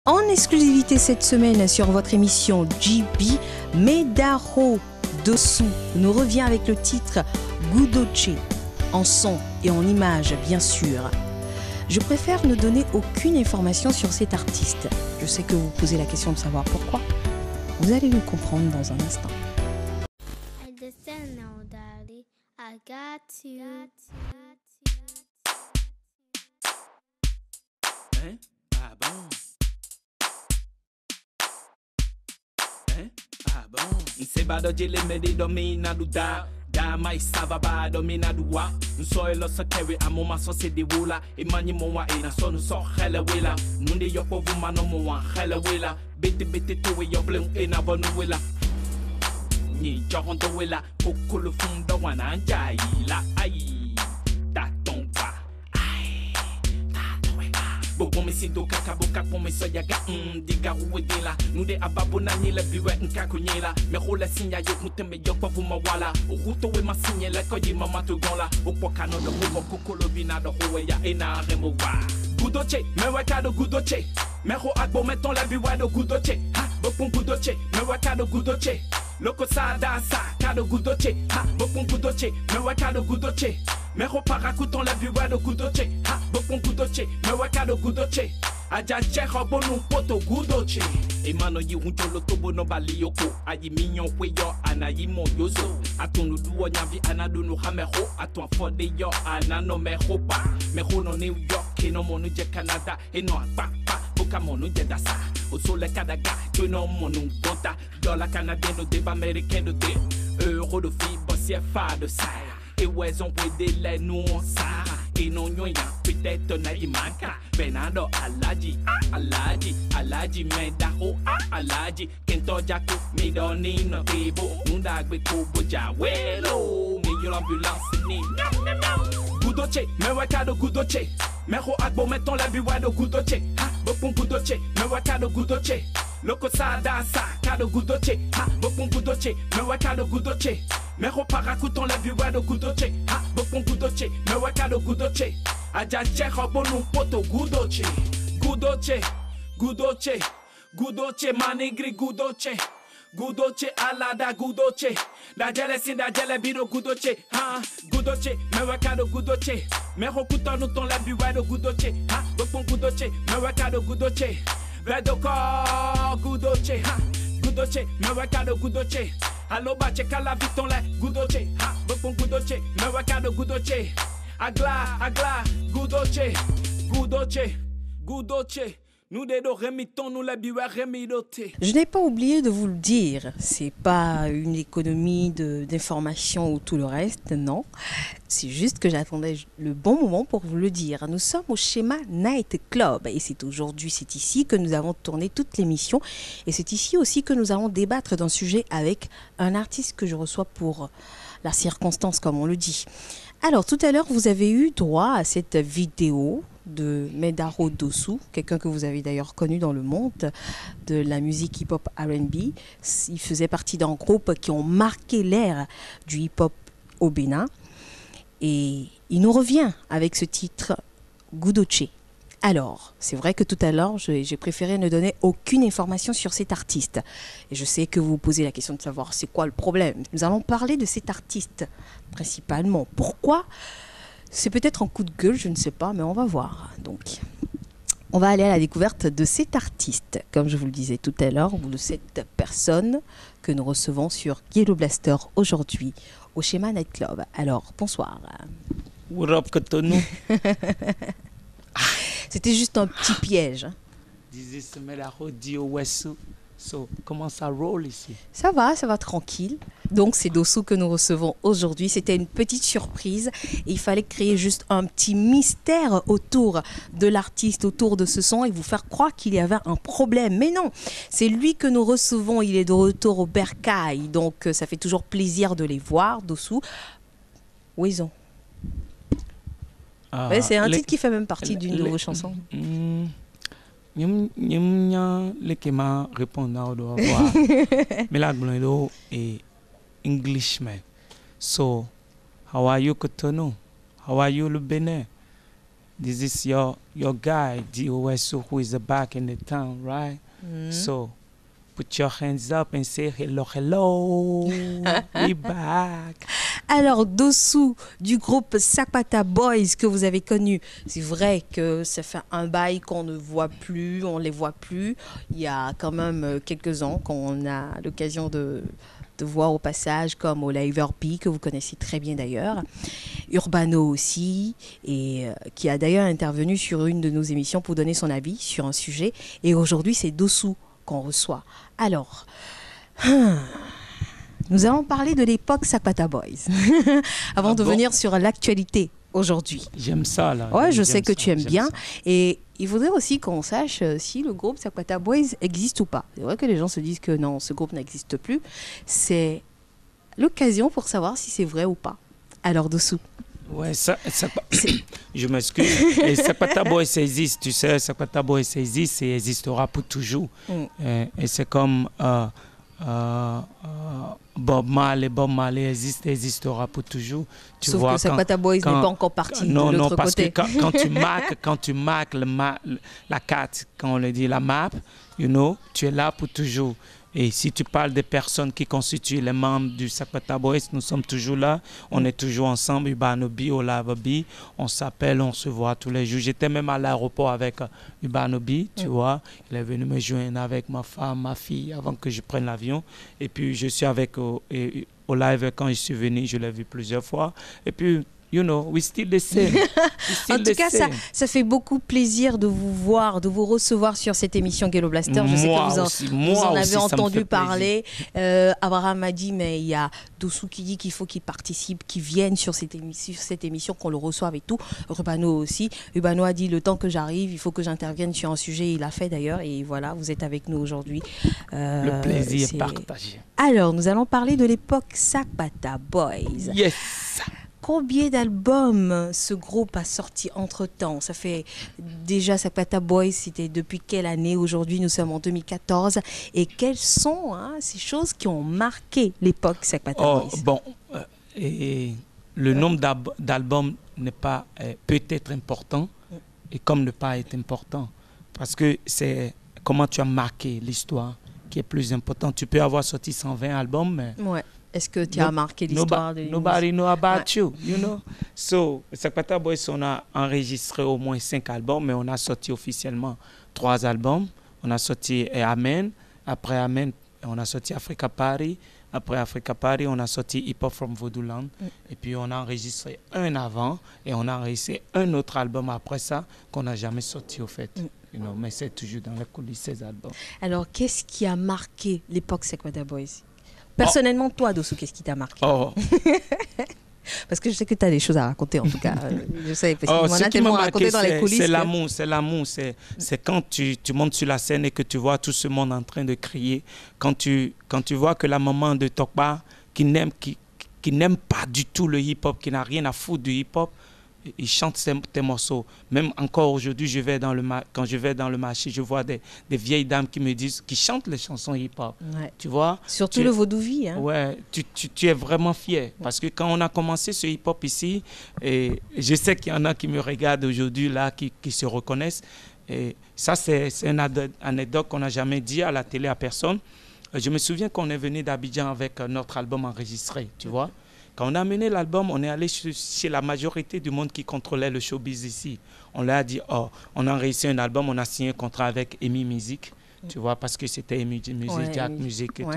En exclusivité cette semaine sur votre émission GB, Medaro Dossou nous revient avec le titre Gudoche, en son et en image bien sûr. Je préfère ne donner aucune information sur cet artiste. Je sais que vous posez la question de savoir pourquoi. Vous allez le comprendre dans un instant. I got you. Hein? Ah bon? Hein? Ah bon? Nsebado jele mede domina duda. Da mai sava ba domina duwa. Nsoy lo sakere amoma so se de wula. Imani mo wa ina so no so hele wela. Nunde yo po vuma no mo wa hele wela. Bete to we yo blem ina bonu wela. Ni johondo wela. Pokolo funda wana njai la ai. Da tomba. Bobo me sido kakaboka po me so yaga diga uwedela nude ababo na nyela biwe nkakunyela me rola sinya yo muteme yo kwa vuma wala uhuto we masinye la ko yima matugonla opoka no do ko kokolo bina do howe ya ena remowa gudoche me waka do gudoche me ho agbo meton la biwa do gudoche ha bopun gudoche me waka do gudoche loko sada sa kado gudoche ha bopun gudoche me waka do gudoche me ho parakuton la biwa do gudoche ha bopun gudoche me waka do gudoche aja cheho bonu poto gudoche emano yi hunjolo tobo no bali yoko ayi minyon kweyo anayi mo yozo atonu duo nyavi anadu no hameho atwa fode yo anano meho pa meho no New York no monu je Canada eno pa boka monu je dasa o sole kadaga to no monu gonta dollar canadien no deba américain de de euro de fi bossier fa de ça et ouais on peut délai nous on ça et non yon ya peut-être na imaka Benado Alaji Medaho Alaji Kento Jaku Midoni no Bibo Mundagbe Kubo Jawelo Me yon ambulance ni Gudoche Me wakado Gudoche Me ho agbo meton la biwa do Gudoche Ha bopun Gudoche Me wakado Gudoche Loko sada sa kado Gudoche Ha bopun Gudoche Me wakado Gudoche me ho parakuton la biwa do gudoche ha bopon gudoche me wakado gudoche aja cheho bonu poto gudoche gudoche manigri gudoche alada gudoche da jele biro gudoche ha gudoche me wakado gudoche me ho kutonu ton la biwa do gudoche ha bopon gudoche me wakado gudoche vedoko gudoche ha gudoche me wakado gudoche Allo bache kala viton la gudoche ha bopon gudoche me wakado gudoche agla gudoche nous dedo remiton nous la biwa remidote. Je n'ai pas oublié de vous le dire, c'est pas une économie d'informations ou tout le reste, non. C'est juste que j'attendais le bon moment pour vous le dire. Nous sommes au Schéma Night Club et c'est aujourd'hui, c'est ici que nous avons tourné toute l'émission et c'est ici aussi que nous allons débattre d'un sujet avec un artiste que je reçois pour la circonstance, comme on le dit. Alors, tout à l'heure, vous avez eu droit à cette vidéo de Medaro Dossou, quelqu'un que vous avez d'ailleurs connu dans le monde de la musique hip-hop R&B. Il faisait partie d'un groupe qui ont marqué l'ère du hip-hop au Bénin. Et il nous revient avec ce titre Gudoche. Alors, c'est vrai que tout à l'heure, j'ai préféré ne donner aucune information sur cet artiste. Et je sais que vous vous posez la question de savoir c'est quoi le problème. Nous allons parler de cet artiste principalement. Pourquoi ? C'est peut-être un coup de gueule, je ne sais pas, mais on va voir. Donc, on va aller à la découverte de cet artiste, comme je vous le disais tout à l'heure, ou de cette personne que nous recevons sur Ghetto Blaster aujourd'hui, au Schéma Night Club. Alors, bonsoir. C'était juste un petit piège. Comment ça roule ici? Ça va tranquille. Donc c'est Dossou que nous recevons aujourd'hui. C'était une petite surprise. Et il fallait créer juste un petit mystère autour de l'artiste, autour de ce son et vous faire croire qu'il y avait un problème. Mais non, c'est lui que nous recevons. Il est de retour au Bercail. Donc ça fait toujours plaisir de les voir, Dossou. Où ils ont ouais, c'est un titre qui fait même partie d'une de vos chansons. Les qui m'a répondu à voir, mais là, je suis Englishman. So, how are you, Cotonou? How are you, le Bénin? this is your guy, DOSO, who is back in the town, right? So, put your hands up and say hello, hello, we back. Alors, Dossou du groupe Sapata Boys que vous avez connu, c'est vrai que ça fait un bail qu'on ne voit plus, on les voit plus. Il y a quand même quelques ans qu'on a l'occasion de voir au passage, comme Oliver P, que vous connaissez très bien d'ailleurs, Urbano aussi, et qui a d'ailleurs intervenu sur une de nos émissions pour donner son avis sur un sujet. Et aujourd'hui, c'est Dossou qu'on reçoit. Alors, nous allons parler de l'époque Sapata Boys, avant de venir sur l'actualité aujourd'hui. J'aime ça, là. Ouais, je sais que tu aimes bien. Et il faudrait aussi qu'on sache si le groupe Sapata Boys existe ou pas. C'est vrai que les gens se disent que non, ce groupe n'existe plus. C'est l'occasion pour savoir si c'est vrai ou pas. Alors, Dossou. Ouais, je m'excuse. Et Sapata Boys, ça existe, tu sais. Sapata Boys, ça existe et existera pour toujours. Et c'est comme Bob Marley existera pour toujours. Tu Sauf vois, que Sapata Boys n'est pas encore parti de l'autre côté. Parce que quand tu marques la carte, quand on le dit, la map, tu es là pour toujours. Et si tu parles des personnes qui constituent les membres du Sapata Boys, nous sommes toujours là, on est toujours ensemble, Urbano B, Oliver B, on s'appelle, on se voit tous les jours. J'étais même à l'aéroport avec Urbano B, tu vois, il est venu me joindre avec ma femme, ma fille, avant que je prenne l'avion. Et puis je suis avec Oliver quand je suis venu, je l'ai vu plusieurs fois. Et puis, we still the same. En tout cas, ça fait beaucoup plaisir de vous voir, de vous recevoir sur cette émission Ghetto Blaster. Je sais que vous en avez entendu parler. Abraham m'a dit, mais il y a Dossou qui dit qu'il faut qu'il participe, qu'il vienne sur cette émission, qu'on le reçoive et tout. Urbano aussi. Urbano a dit, le temps que j'arrive, il faut que j'intervienne sur un sujet. Il l'a fait d'ailleurs. Et voilà, vous êtes avec nous aujourd'hui. Le plaisir partagé. Alors, nous allons parler de l'époque Sapata Boys. Yes! Combien d'albums ce groupe a sorti entre-temps? Ça fait déjà Sapata Boys, c'était depuis quelle année? Aujourd'hui, nous sommes en 2014. Et quelles sont ces choses qui ont marqué l'époque Sapata Boys? Bon, le nombre d'albums n'est pas peut-être important, et comme ne pas être important. Parce que c'est comment tu as marqué l'histoire qui est plus important. Tu peux avoir sorti 120 albums, mais... Ouais. Est-ce que tu as marqué l'histoire de Nobody know about you, So, Sapata Boys, on a enregistré au moins 5 albums, mais on a sorti officiellement 3 albums. On a sorti Amen. Après Amen, on a sorti Africa Party. Après Africa Party, on a sorti Hip Hop from Voodooland. Et puis, on a enregistré un avant et on a enregistré un autre album après ça qu'on n'a jamais sorti, au fait. Mais c'est toujours dans les coulisses, ces albums. Alors, qu'est-ce qui a marqué l'époque Sapata Boys? Personnellement, toi, Dossou, qu'est-ce qui t'a marqué? Parce que je sais que tu as des choses à raconter, en tout cas. Je sais, parce qu'il m'en a tellement raconté dans les coulisses. C'est l'amour. C'est quand tu montes sur la scène et que tu vois tout ce monde en train de crier. Quand tu vois que la maman de Tokba, qui n'aime pas du tout le hip-hop, qui n'a rien à foutre du hip-hop, il chante tes morceaux. Même encore aujourd'hui, quand je vais dans le marché, je vois des vieilles dames qui chantent les chansons hip-hop. Ouais. Tu vois? Surtout le vaudouvi. Ouais, tu es vraiment fier. Parce que quand on a commencé ce hip-hop ici, et je sais qu'il y en a qui me regardent aujourd'hui, là, qui se reconnaissent. Et ça, c'est une anecdote qu'on n'a jamais dit à la télé à personne. Je me souviens qu'on est venu d'Abidjan avec notre album enregistré, tu vois? Quand on a amené l'album, on est allé chez la majorité du monde qui contrôlait le showbiz ici. On leur a dit, on a enregistré un album, on a signé un contrat avec EMI Music, tu vois, parce que c'était EMI Music, Jack Music et tout.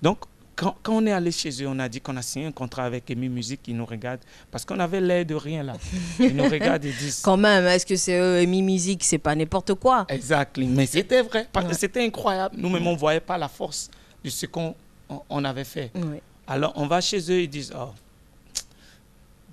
Donc, quand on est allé chez eux, on a dit qu'on a signé un contrat avec EMI Music, ils nous regardent, parce qu'on avait l'air de rien là. Ils nous regardent et disent... Quand même, est-ce que c'est EMI Music, c'est pas n'importe quoi? Exactement, mais c'était vrai, c'était incroyable. Nous-mêmes, on ne voyait pas la force de ce qu'on avait fait. Alors, on va chez eux, ils disent,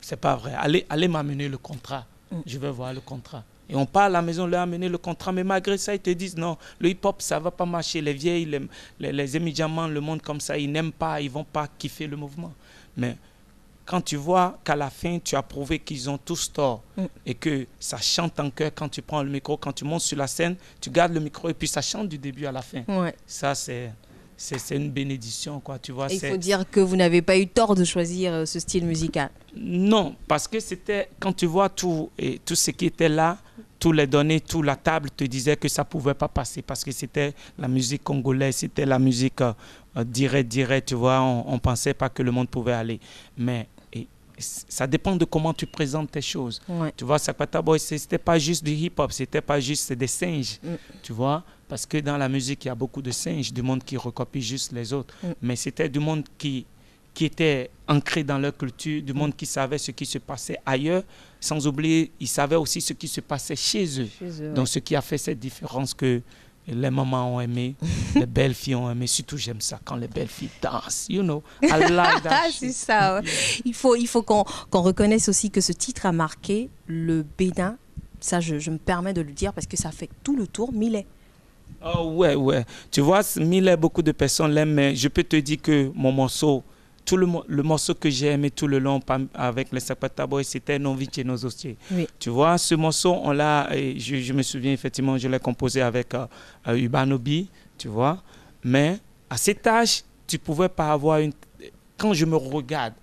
c'est pas vrai. Allez m'amener le contrat. Je vais voir le contrat. Et on part à la maison, leur amener le contrat. Mais malgré ça, ils te disent non, le hip-hop, ça ne va pas marcher. Les vieilles, les émidiamants, le monde comme ça, ils n'aiment pas, ils ne vont pas kiffer le mouvement. Mais quand tu vois qu'à la fin, tu as prouvé qu'ils ont tous tort et que ça chante en cœur quand tu prends le micro, quand tu montes sur la scène, tu gardes le micro et puis ça chante du début à la fin. Ouais. Ça, c'est c'est une bénédiction, quoi, tu vois. Il faut dire que vous n'avez pas eu tort de choisir ce style musical. Non, parce que c'était, quand tu vois tout ce qui était là, tous les données, toute la table te disait que ça ne pouvait pas passer parce que c'était la musique congolaise, c'était la musique direct, tu vois. On ne pensait pas que le monde pouvait aller. Mais ça dépend de comment tu présentes tes choses. Ouais. Tu vois, Sakwata Boys, ce n'était pas juste du hip-hop, ce n'était pas juste des singes, tu vois. Parce que dans la musique, il y a beaucoup de singes, du monde qui recopie juste les autres. Mais c'était du monde qui était ancré dans leur culture, du monde qui savait ce qui se passait ailleurs, sans oublier, ils savaient aussi ce qui se passait chez eux. Donc, ce qui a fait cette différence que les mamans ont aimé, les belles filles ont aimé. Surtout, j'aime ça quand les belles filles dansent. You know, I like that. C'est ça. Ouais. Il faut qu'on reconnaisse aussi que ce titre a marqué le Bénin. Ça, je me permets de le dire parce que ça fait tout le tour. Millet. Oh, ouais. Tu vois, Millet, beaucoup de personnes l'aiment, mais je peux te dire que mon morceau, le morceau que j'ai aimé tout le long avec les Sakwata Boys, c'était Non Vice Nos Hostiers. Oui. Tu vois, ce morceau, je me souviens effectivement, je l'ai composé avec Ubanobi, tu vois. Mais à cet âge, tu ne pouvais pas avoir Quand je me regarde,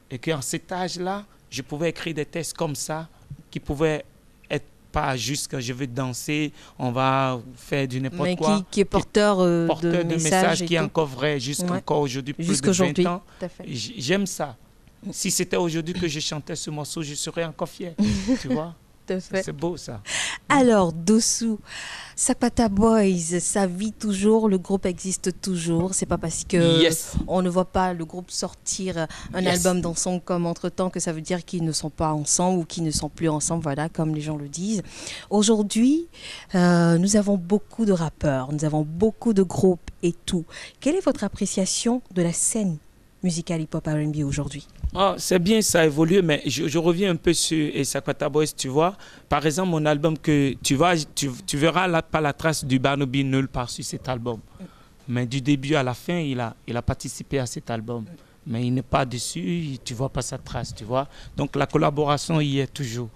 et qu'en cet âge-là, je pouvais écrire des textes comme ça, qui pouvaient être pas juste que je veux danser, on va faire du n'importe quoi. Mais qui est porteur de messages qui est encore vrai jusqu'encore aujourd'hui, plus de 20 ans. J'aime ça. Si c'était aujourd'hui que je chantais ce morceau, je serais encore fier. Tu vois? C'est beau ça. Alors, Dossou, Sakwata Boys, ça vit toujours, le groupe existe toujours. C'est pas parce que on ne voit pas le groupe sortir un album dans son comme entre-temps que ça veut dire qu'ils ne sont pas ensemble ou qu'ils ne sont plus ensemble, voilà, comme les gens le disent. Aujourd'hui, nous avons beaucoup de rappeurs, nous avons beaucoup de groupes et tout. Quelle est votre appréciation de la scène musicale hip-hop R&B aujourd'hui? C'est bien, ça a évolué, mais je reviens un peu sur Sakwata Boys, tu vois. Par exemple, mon album que tu verras pas la trace du Barnaby nulle part sur cet album. Mais du début à la fin, il a participé à cet album. Mais il n'est pas dessus, tu ne vois pas sa trace, tu vois. Donc la collaboration y est toujours.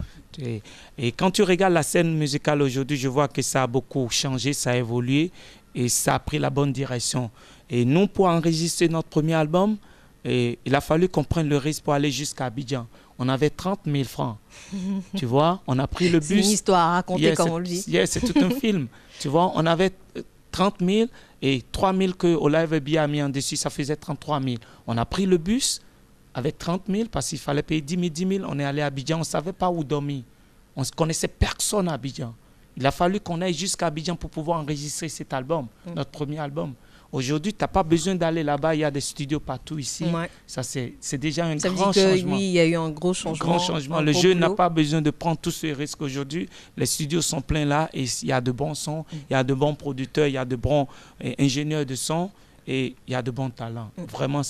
Et quand tu regardes la scène musicale aujourd'hui, je vois que ça a beaucoup changé, ça a évolué et ça a pris la bonne direction. Et nous, pour enregistrer notre premier album, et il a fallu qu'on prenne le risque pour aller jusqu'à Abidjan. On avait 30 000 francs. Tu vois, on a pris le bus. C'est une histoire à raconter, comme on le dit. C'est tout un film. Tu vois, on avait 30 000 et 3 000 que Olive B a mis en dessus, ça faisait 33 000. On a pris le bus avec 30 000 parce qu'il fallait payer 10 000. On est allé à Abidjan, on ne savait pas où dormir. On ne connaissait personne à Abidjan. Il a fallu qu'on aille jusqu'à Abidjan pour pouvoir enregistrer cet album, notre premier album. Aujourd'hui, tu n'as pas besoin d'aller là-bas. Il y a des studios partout ici. Ouais. Ça, c'est déjà un grand changement. Oui, il y a eu un gros changement. Le jeu n'a pas besoin de prendre tous ces risques aujourd'hui. Les studios sont pleins là et il y a de bons sons, il y a de bons producteurs, il y a de bons ingénieurs de son et il y a de bons talents. Vraiment,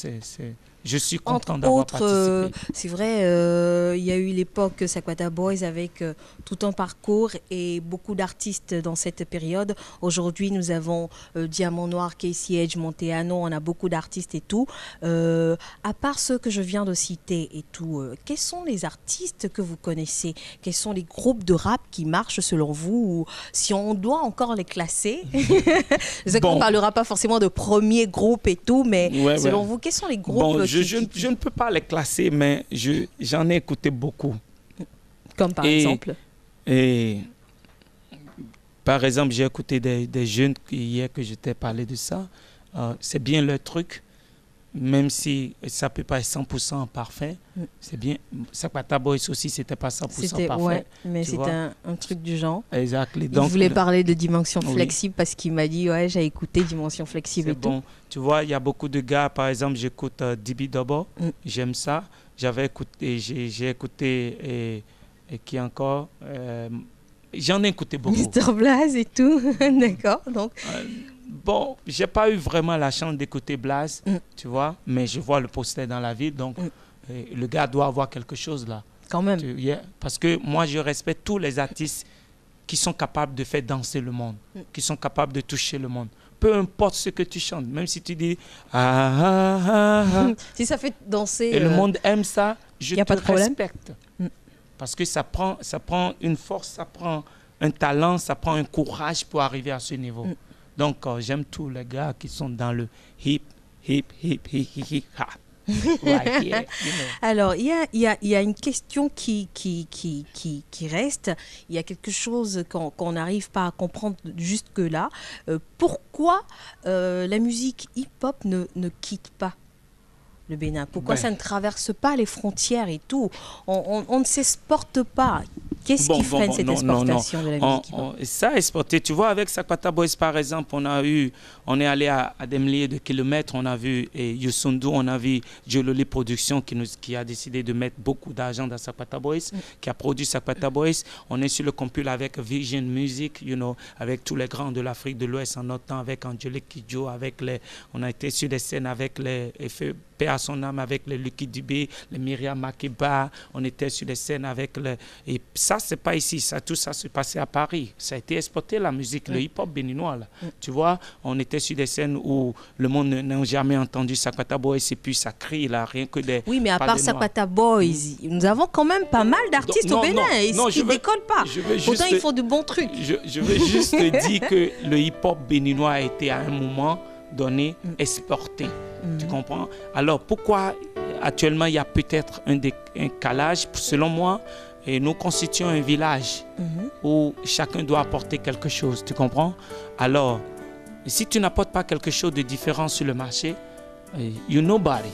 je suis content d'avoir participé. C'est vrai, il y a eu l'époque Sakwata Boys avec tout un parcours et beaucoup d'artistes dans cette période. Aujourd'hui, nous avons Diamant Noir, Casey Edge, Monteano, on a beaucoup d'artistes et tout. À part ceux que je viens de citer et tout, quels sont les artistes que vous connaissez? Quels sont les groupes de rap qui marchent selon vous? Ou si on doit encore les classer, je sais qu'on ne parlera pas forcément de premier groupe et tout, mais selon vous, quels sont les groupes je ne peux pas les classer, mais j'en ai écouté beaucoup. Comme par exemple par exemple, j'ai écouté des jeunes hier que je t'ai parlé de ça. C'est bien leur truc, même si ça ne peut pas être 100% parfait. C'est bien. Sakwata Boys aussi, ce n'était pas 100% parfait. Ouais, mais c'était un truc du genre. Exact. Il voulait parler de Dimension Flexible parce qu'il m'a dit, ouais, j'ai écouté Dimension Flexible et tout. Tu vois, il y a beaucoup de gars, par exemple, j'écoute Dibi Dobo, j'aime ça. J'ai écouté, et qui encore j'en ai écouté beaucoup. Mr. Blaze et tout, d'accord. Donc. J'ai pas eu vraiment la chance d'écouter Blaze, tu vois, mais je vois le poster dans la ville, donc le gars doit avoir quelque chose là. Quand même. Parce que moi, je respecte tous les artistes qui sont capables de faire danser le monde, qui sont capables de toucher le monde. Peu importe ce que tu chantes, même si tu dis si ça fait danser et le monde aime ça, je te respecte. Parce que ça prend une force, ça prend un talent, ça prend un courage pour arriver à ce niveau. Donc, j'aime tous les gars qui sont dans le hip hop. Right here, you know. Alors, il y a une question qui reste. Il y a quelque chose qu'on n'arrive pas à comprendre jusque-là. Pourquoi la musique hip-hop ne quitte pas le Bénin? Pourquoi ça ne traverse pas les frontières et tout? On ne s'exporte pas. Qu'est-ce qui freine cette exportation de la musique hip-hop? Ça, exporté, tu vois, avec Sakwata Boys, par exemple, on est allé à des milliers de kilomètres, on a vu Youssou N'Dour, on a vu Jololi Productions qui a décidé de mettre beaucoup d'argent dans Sakwata Boys, qui a produit Sakwata Boys. On est sur le compule avec Vision Music, you know, avec tous les grands de l'Afrique de l'Ouest en notre temps, avec Angelique Kidjo, on a été sur des scènes avec les Paix à son âme, avec les Lucky Dubé, les Myriam Makeba, on était sur des scènes avec et ça, c'est pas ici, tout ça se passait à Paris. Ça a été exporté, la musique, le hip-hop béninois, là. Tu vois, on était sur des scènes où le monde n'a jamais entendu Sakwata Boys et puis ça crie, là, rien que des... Oui, mais à part Sakwata Boys, nous avons quand même pas mal d'artistes au Bénin qui ne décollent pas. Pourtant, ils font de bons trucs. Je veux juste dire que le hip-hop béninois a été à un moment donné exporté. Tu comprends? Alors, pourquoi actuellement il y a peut-être un calage? Selon moi, et nous constituons un village où chacun doit apporter quelque chose, tu comprends? Alors, si tu n'apportes pas quelque chose de différent sur le marché, you're nobody.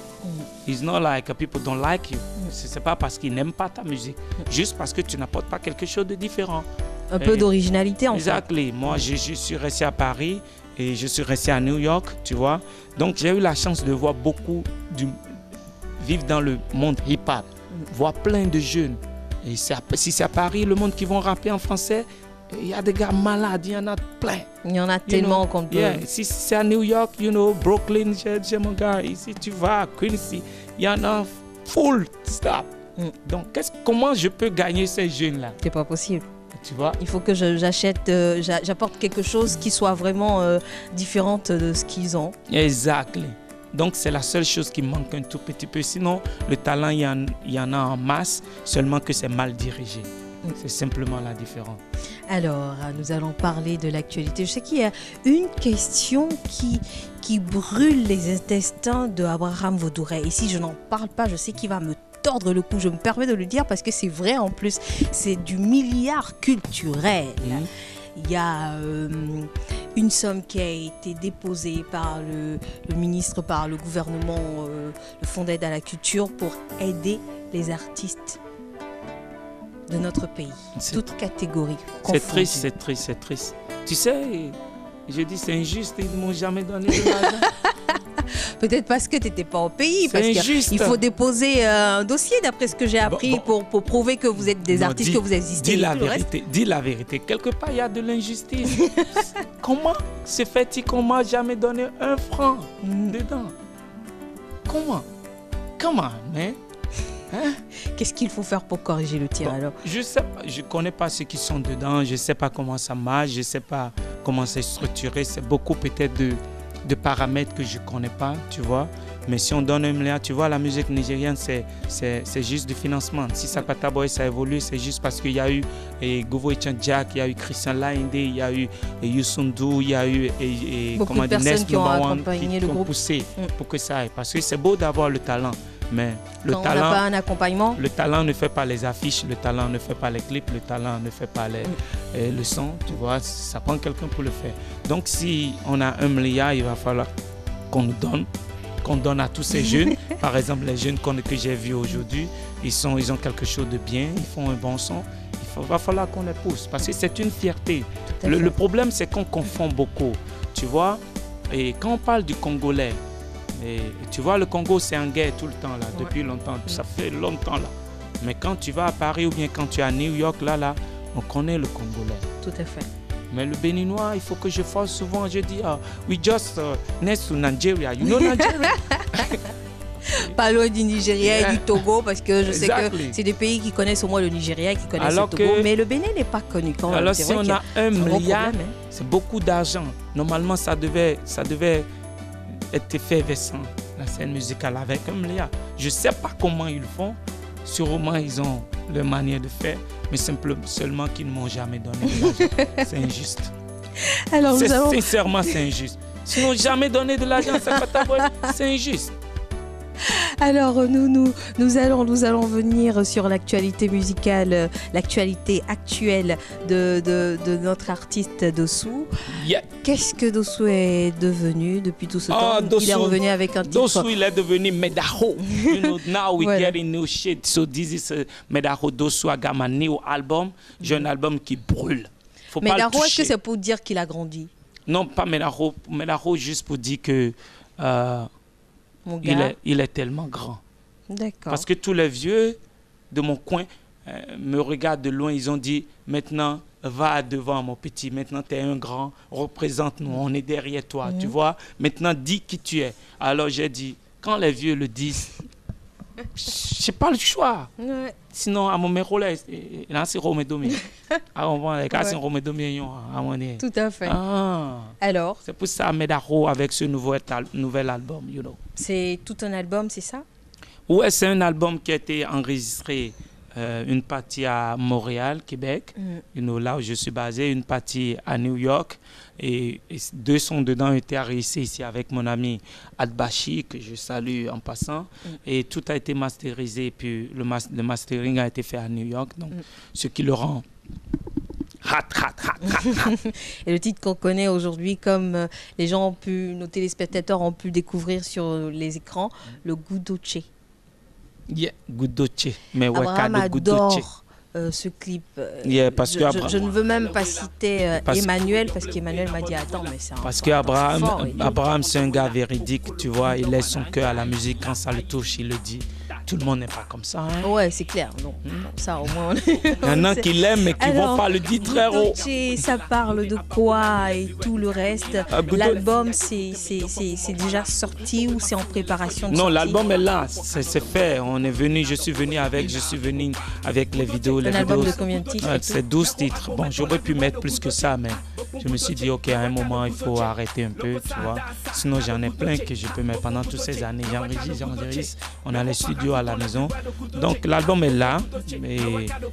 It's not like people don't like you. C'est pas parce qu'ils n'aiment pas ta musique, juste parce que tu n'apportes pas quelque chose de différent. Un peu d'originalité, en fait. Exactement. Moi, je suis resté à Paris et je suis resté à New York, tu vois. Donc, j'ai eu la chance de voir beaucoup vivre dans le monde hip-hop, voir plein de jeunes. Et si c'est à Paris, le monde qui vont rapper en français, il y a des gars malades, il y en a plein. Il y en a tellement qu'on peut... Si c'est à New York, Brooklyn, j'ai mon gars. Ici, tu vas à Quincy, il y en a full stop. Donc, comment je peux gagner ces jeunes-là? C'est pas possible. Tu vois? Il faut que j'apporte quelque chose qui soit vraiment différente de ce qu'ils ont. Exactement. Donc, c'est la seule chose qui manque un tout petit peu. Sinon, le talent, il y en a en masse, seulement que c'est mal dirigé. C'est simplement la différence. Alors, nous allons parler de l'actualité. Je sais qu'il y a une question qui brûle les intestins de Abraham Vodouret. Et si je n'en parle pas, je sais qu'il va me tordre le cou. Je me permets de le dire parce que c'est vrai en plus. C'est du milliard culturel. Il y a une somme qui a été déposée par le ministre, par le gouvernement, le Fonds d'aide à la culture pour aider les artistes de notre pays, toutes catégories confondues. C'est triste. Tu sais, je dis c'est injuste, ils ne m'ont jamais donné de l'argent. Peut-être parce que tu n'étais pas au pays, parce qu'il faut déposer un dossier d'après ce que j'ai appris pour prouver que vous êtes des artistes, que vous existez. Dis la vérité, quelque part il y a de l'injustice. Comment se fait-il qu'on ne m'a jamais donné un franc dedans? Comment, mais Qu'est-ce qu'il faut faire pour corriger le tir alors? Je sais pas, je ne connais pas ceux qui sont dedans, je ne sais pas comment ça marche, je ne sais pas comment c'est structuré. C'est beaucoup peut-être de paramètres que je ne connais pas, tu vois. Mais si on donne 1 milliard, tu vois, la musique nigérienne, c'est juste du financement. Si Sakwata Boys, ça évolue, c'est juste parce qu'il y a eu Govo Jack, il y a eu Christian Lainde, il y a eu Youssou N'Dour, il y a eu beaucoup de personnes qui ont accompagné le groupe. Poussé pour que ça aille. Parce que c'est beau d'avoir le talent. Mais quand on n'a pas un accompagnement, le talent ne fait pas les affiches, le talent ne fait pas les clips, le talent ne fait pas le son, tu vois, ça prend quelqu'un pour le faire. Donc si on a 1 milliard, il va falloir qu'on donne à tous ces jeunes. Par exemple, les jeunes que j'ai vus aujourd'hui, ils ont quelque chose de bien, ils font un bon son. Il va falloir qu'on les pousse parce que c'est une fierté. Le problème, c'est qu'on confond beaucoup, tu vois. Et quand on parle du Congolais, et tu vois, le Congo, c'est en guerre tout le temps, là, depuis longtemps. Ça fait longtemps, là. Mais quand tu vas à Paris ou bien quand tu es à New York, là, on connaît le Congolais. Tout à fait. Mais le Béninois, il faut que je fasse souvent, je dis, we just next to Nigeria. You know Nigeria? Pas loin du Nigeria et du Togo, parce que je sais que c'est des pays qui connaissent au moins le Nigeria, qui connaissent le Togo, mais le Bénin n'est pas connu quand même. Alors si on a 1 milliard, c'est beaucoup d'argent. Normalement, ça devait être effervescent, la scène musicale avec 1 milliard. Je ne sais pas comment ils font. Sûrement, ils ont leur manière de faire, mais seulement qu'ils ne m'ont jamais donné de l'argent. C'est injuste. Alors, nous allons... Sincèrement, c'est injuste. Sinon, jamais donner de l'argent à Sakpata Boy, c'est injuste. Alors, nous allons venir sur l'actualité musicale, l'actualité actuelle de notre artiste Dossou. Yeah. Qu'est-ce que Dossou est devenu depuis tout ce temps? Dossou, il est revenu avec un titre. Dossou, il est devenu Medaho. You know, now we Voilà. getting new shit. So this is Medaho Dossou a got my new album. J'ai un album qui brûle. Faut Mais pas le Daro, est-ce toucher. que c'est pour dire qu'il a grandi? Non, pas Medaho. Medaho juste pour dire que Mon gars. il est tellement grand. D'accord. Parce que tous les vieux de mon coin me regardent de loin. Ils ont dit, maintenant, va devant mon petit. Maintenant, tu es un grand. Représente-nous. On est derrière toi. Tu vois? Maintenant, dis qui tu es. Alors, j'ai dit, quand les vieux le disent, j'ai pas le choix. Ouais. Sinon, à mon méro, il a un remédomé. Ah, on va les gars, c'est un remédomé. Tout à fait. Ah. Alors, C'est pour ça, Medaro, avec ce nouvel album, you know. c'est tout un album, c'est ça? Ouais, c'est un album qui a été enregistré une partie à Montréal, Québec, you know, là où je suis basé, une partie à New York. Et 2 sons dedans ont été enregistrés ici avec mon ami Adbashi, que je salue en passant. Et tout a été masterisé, puis le mastering a été fait à New York, donc ce qui le rend hot. Et le titre qu'on connaît aujourd'hui, comme les gens ont pu, nos téléspectateurs ont pu découvrir sur les écrans, le Gudoche. Yeah, Gudoche. Mais ouais, Abraham cadeau Gudoche. adore ce clip. Yeah, parce que je ne veux même pas citer Parce- Emmanuel, parce qu'Emmanuel m'a dit attends, mais c'est un Parce fort, qu'Abraham, Abraham, c'est un gars véridique, tu vois. Il laisse son cœur à la musique. Quand ça le touche, il le dit. Tout le monde n'est pas comme ça. Hein? Ouais, c'est clair. Non, ça au moins. Il y en a qui l'aiment, mais qui ne vont pas le dire très haut. Gudoche, ça parle de quoi et tout le reste. Gudoche- L'album, c'est déjà sorti ou c'est en préparation de Non, sortie? l'album est là, c'est fait. Je suis venu avec les vidéos. Un album de combien de titres? Ouais, c'est 12 titres. Bon, j'aurais pu mettre plus que ça, mais je me suis dit, ok, à un moment, il faut arrêter un peu, tu vois. Sinon, j'en ai plein que je peux mettre pendant toutes ces années. J'enregistre. On a les studios à la maison. Donc, l'album est là, mais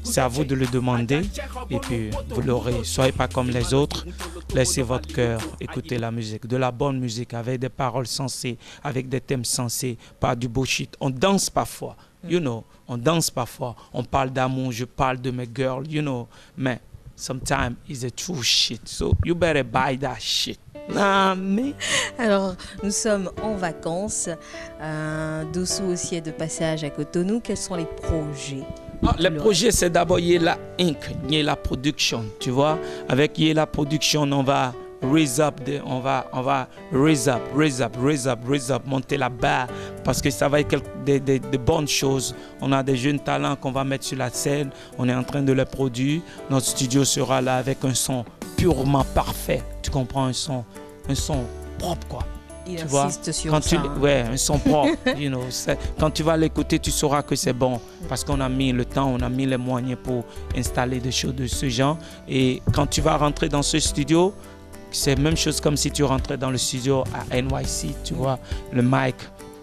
c'est à vous de le demander. Et puis, vous l'aurez. Soyez pas comme les autres. Laissez votre cœur écouter la musique. De la bonne musique, avec des paroles sensées, avec des thèmes sensés, pas du bullshit. On danse parfois, you know. On danse parfois. On parle d'amour, je parle de mes girls, you know. Mais sometimes it's a true shit. So, you better buy that shit. Nah, mais... Alors, nous sommes en vacances. Dossou aussi est de passage à Cotonou. Quels sont les projets? Le projet, c'est d'abord Yela Inc., Yela Production, tu vois. Avec Yela Production, on va raise up, monter la barre, parce que ça va être des bonnes choses. On a des jeunes talents qu'on va mettre sur la scène. On est en train de les produire. Notre studio sera là avec un son purement parfait. Tu comprends, un son propre, quoi. Il Tu vois, insiste sur quand ça. ouais, un son propre, you know, quand tu vas l'écouter, tu sauras que c'est bon, parce qu'on a mis le temps, on a mis les moyens pour installer des choses de ce genre. Et quand tu vas rentrer dans ce studio, c'est la même chose comme si tu rentrais dans le studio à NYC, tu vois, le mic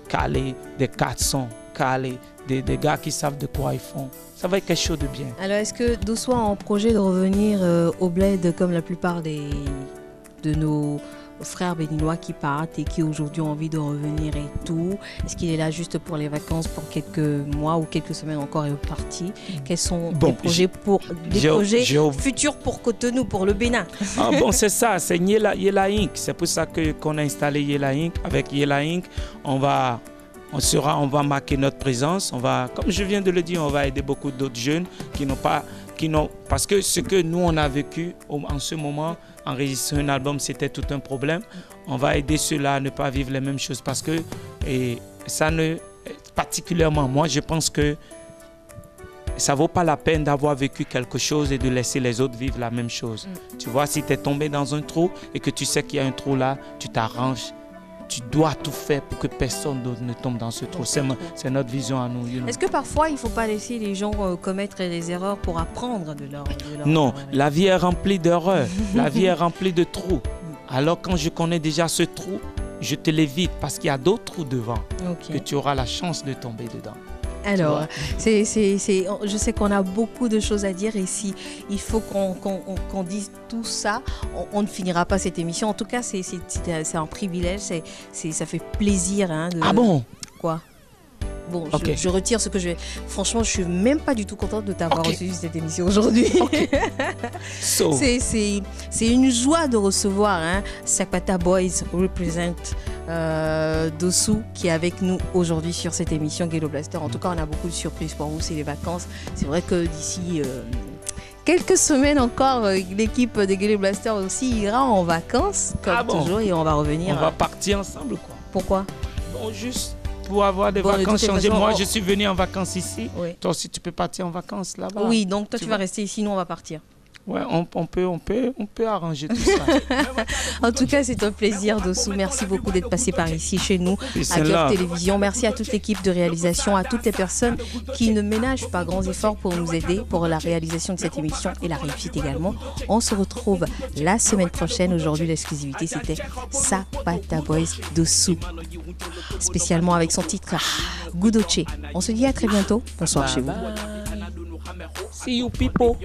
calé, des 4 sons calés, des gars qui savent de quoi ils font. Ça va être quelque chose de bien. Alors, est-ce que Dossou a en projet de revenir au bled comme la plupart de nos frères béninois qui partent et qui aujourd'hui ont envie de revenir et tout? Est-ce qu'il est là juste pour les vacances pour quelques mois ou quelques semaines encore et reparti? Quels sont les projets futurs pour Cotonou, pour le Bénin? Ah bon, c'est ça, c'est Yela Inc. C'est pour ça qu'on a installé Yela Inc. Avec Yela Inc., on va marquer notre présence. Comme je viens de le dire, on va aider beaucoup d'autres jeunes parce que ce que nous on a vécu en ce moment, enregistrer un album, c'était tout un problème. On va aider ceux-là à ne pas vivre les mêmes choses, parce que particulièrement moi, je pense que ça vaut pas la peine d'avoir vécu quelque chose et de laisser les autres vivre la même chose. Tu vois, si tu es tombé dans un trou et que tu sais qu'il y a un trou là, tu t'arranges. Tu dois tout faire pour que personne d'autre ne tombe dans ce trou. C'est notre vision à nous. You know. Est-ce que parfois, il ne faut pas laisser les gens commettre des erreurs pour apprendre de leur Non, la vie est remplie d'erreurs. La vie est remplie de trous. Alors, quand je connais déjà ce trou, je te l'évite parce qu'il y a d'autres trous devant que tu auras la chance de tomber dedans. Alors, je sais qu'on a beaucoup de choses à dire et si il faut qu'on dise tout ça, on ne finira pas cette émission. En tout cas, c'est un privilège, ça fait plaisir. Hein, Ah bon? Quoi? Bon, okay. je retire ce que je vais. Franchement, je suis même pas du tout contente de t'avoir reçu sur cette émission aujourd'hui. Okay. So. C'est une joie de recevoir Sapata Boys represent Dossou qui est avec nous aujourd'hui sur cette émission Ghetto Blaster. En tout cas, on a beaucoup de surprises pour vous, c'est les vacances. C'est vrai que d'ici quelques semaines encore, l'équipe de Ghetto Blaster aussi ira en vacances, comme toujours, et on va revenir. On va partir ensemble, quoi. Pourquoi? Bon, juste pour avoir des vacances changées. Moi, je suis venu en vacances ici. Oui. Toi aussi, tu peux partir en vacances là-bas. Oui, donc toi, tu vas rester ici, nous, on va partir. Ouais, on peut arranger tout ça. En tout cas, c'est un plaisir, Dossou. Merci beaucoup d'être passé par ici, chez nous, à Cœur Télévision. Merci à toute l'équipe de réalisation, à toutes les personnes qui ne ménagent pas grands efforts pour nous aider pour la réalisation de cette émission et la réussite également. On se retrouve la semaine prochaine. Aujourd'hui, l'exclusivité, c'était Sapata Boys Dossou, spécialement avec son titre Gudoche. On se dit à très bientôt. Bonsoir chez vous. See you people.